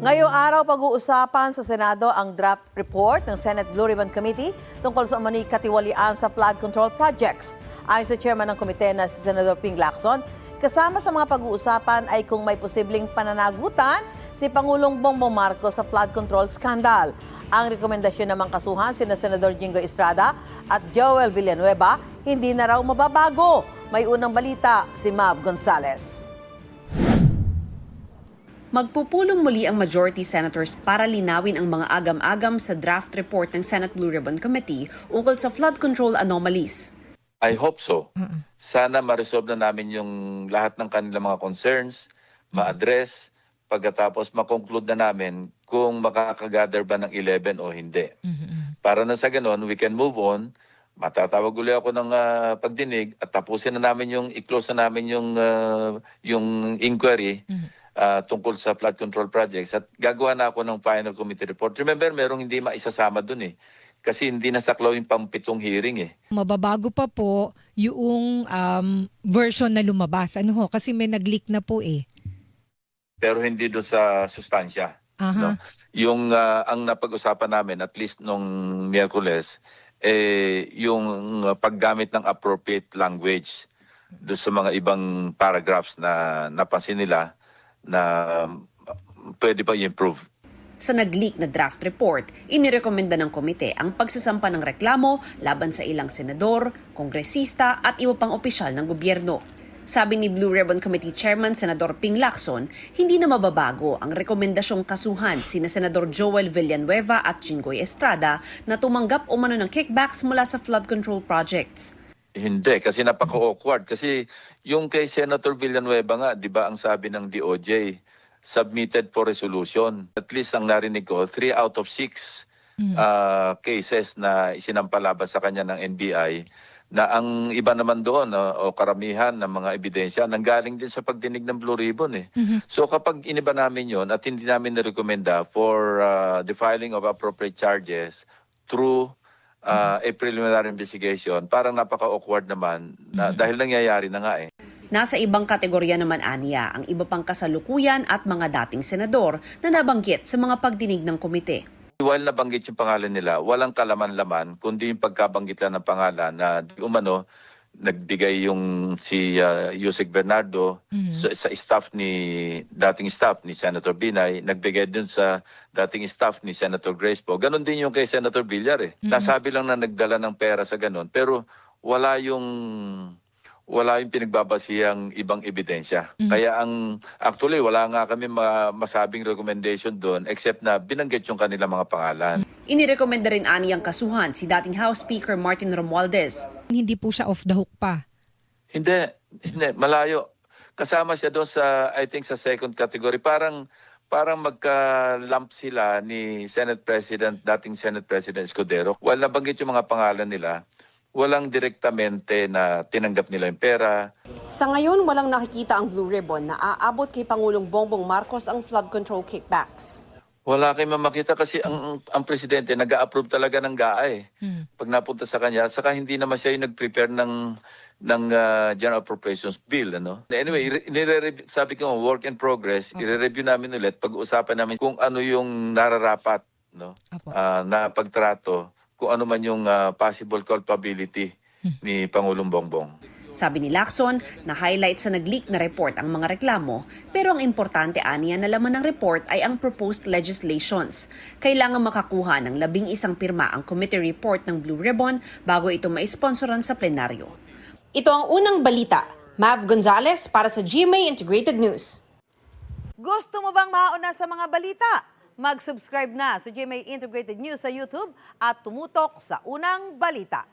Ngayong araw, pag-uusapan sa Senado ang draft report ng Senate Blue Ribbon Committee tungkol sa umano'y katiwalian sa flood control projects. Ayon sa chairman ng komite na si Senador Ping Lacson, kasama sa mga pag-uusapan ay kung may posibleng pananagutan si Pangulong Bongbong Marcos sa flood control scandal. Ang rekomendasyon namang kasuhan sina Senador Jinggoy Estrada at Joel Villanueva hindi na raw mababago. May unang balita si Mav Gonzalez. Magpupulong muli ang majority senators para linawin ang mga agam-agam sa draft report ng Senate Blue Ribbon Committee ukol sa flood control anomalies. I hope so. Sana ma-resolve na namin yung lahat ng kanilang mga concerns, ma-address, pagkatapos ma-conclude na namin kung makakagather ba ng 11 o hindi. Para na sa ganun, we can move on. Matatawag ulit ako ng pagdinig at tapusin na namin i-close na namin yung inquiry tungkol sa flood control projects at gagawa na ako ng final committee report. Remember, merong hindi maisasama dun kasi hindi nasaklaw yung pang-7 hearing Mababago pa po yung version na lumabas. Ano ho? Kasi may nag-leak na po Pero hindi doon sa sustansya. No? Yung ang napag-usapan namin, at least nung Miyerkules, yung paggamit ng appropriate language doon sa mga ibang paragraphs na napansin nila na pwede pa i-improve. Sa nag-leak na draft report, inirekomenda ng komite ang pagsasampa ng reklamo laban sa ilang senador, kongresista at iba pang opisyal ng gobyerno. Sabi ni Blue Ribbon Committee Chairman Senador Ping Lacson, hindi na mababago ang rekomendasyong kasuhan sina Senador Joel Villanueva at Jinggoy Estrada na tumanggap umano ng kickbacks mula sa flood control projects. Hindi, kasi napaka-awkward. Kasi yung kay Senator Villanueva nga, di ba ang sabi ng DOJ, submitted for resolution. At least ang narinig ko, 3 out of 6 cases na isinampalaban sa kanya ng NBI, na ang iba naman doon o karamihan ng mga ebidensya nanggaling din sa pagdinig ng Blue Ribbon So kapag iniba namin yon at hindi namin nirekomenda for the filing of appropriate charges through a preliminary investigation, parang napaka-awkward naman dahil nangyayari na nga Nasa ibang kategorya naman aniya ang iba pang kasalukuyan at mga dating senador na nabanggit sa mga pagdinig ng komite. While nabanggit yung pangalan nila, walang kalaman-laman, kundi yung pagkabanggit lang ng pangalan na di umano, nagbigay yung si Yusek Bernardo sa dating staff ni Senator Binay, nagbigay dun sa dating staff ni Senator Grace Poe. Ganon din yung kay Senator Villar Nasabi lang na nagdala ng pera sa ganon, pero wala yung pinagbabasihang ibang ebidensya. Kaya actually wala nga kami masabing recommendation doon except na binanggit yung kanilang mga pangalan. Inirekomenda rin aniyang kasuhan si dating House Speaker Martin Romualdez. Hindi po siya off the hook pa. Hindi, malayo. Kasama siya doon I think sa second category. Parang magka-lump sila ni dating Senate President Escudero. While nabanggit yung mga pangalan nila, walang direktamente na tinanggap nila yung pera. Sa ngayon, walang nakikita ang Blue Ribbon na aabot kay Pangulong Bongbong Marcos ang flood control kickbacks. Wala kayong makita kasi ang presidente nag-a-approve talaga ng GAA pag napunta sa kanya. Saka hindi naman siya yung nag-prepare ng General Appropriations Bill. Anyway, sabi ko, work in progress. I-review namin ulit. Pag-uusapan namin kung ano yung nararapat na pagtrato, kung ano man yung possible culpability ni Pangulong Bongbong. Sabi ni Lacson, na-highlight sa nag-leak na report ang mga reklamo, pero ang importante aniya na laman ng report ay ang proposed legislations. Kailangan makakuha ng 11 pirma ang committee report ng Blue Ribbon bago ito maisponsoran sa plenaryo. Ito ang unang balita. Mav Gonzalez para sa GMA Integrated News. Gusto mo bang mauna sa mga balita? Mag-subscribe na sa GMA Integrated News sa YouTube at tumutok sa unang balita.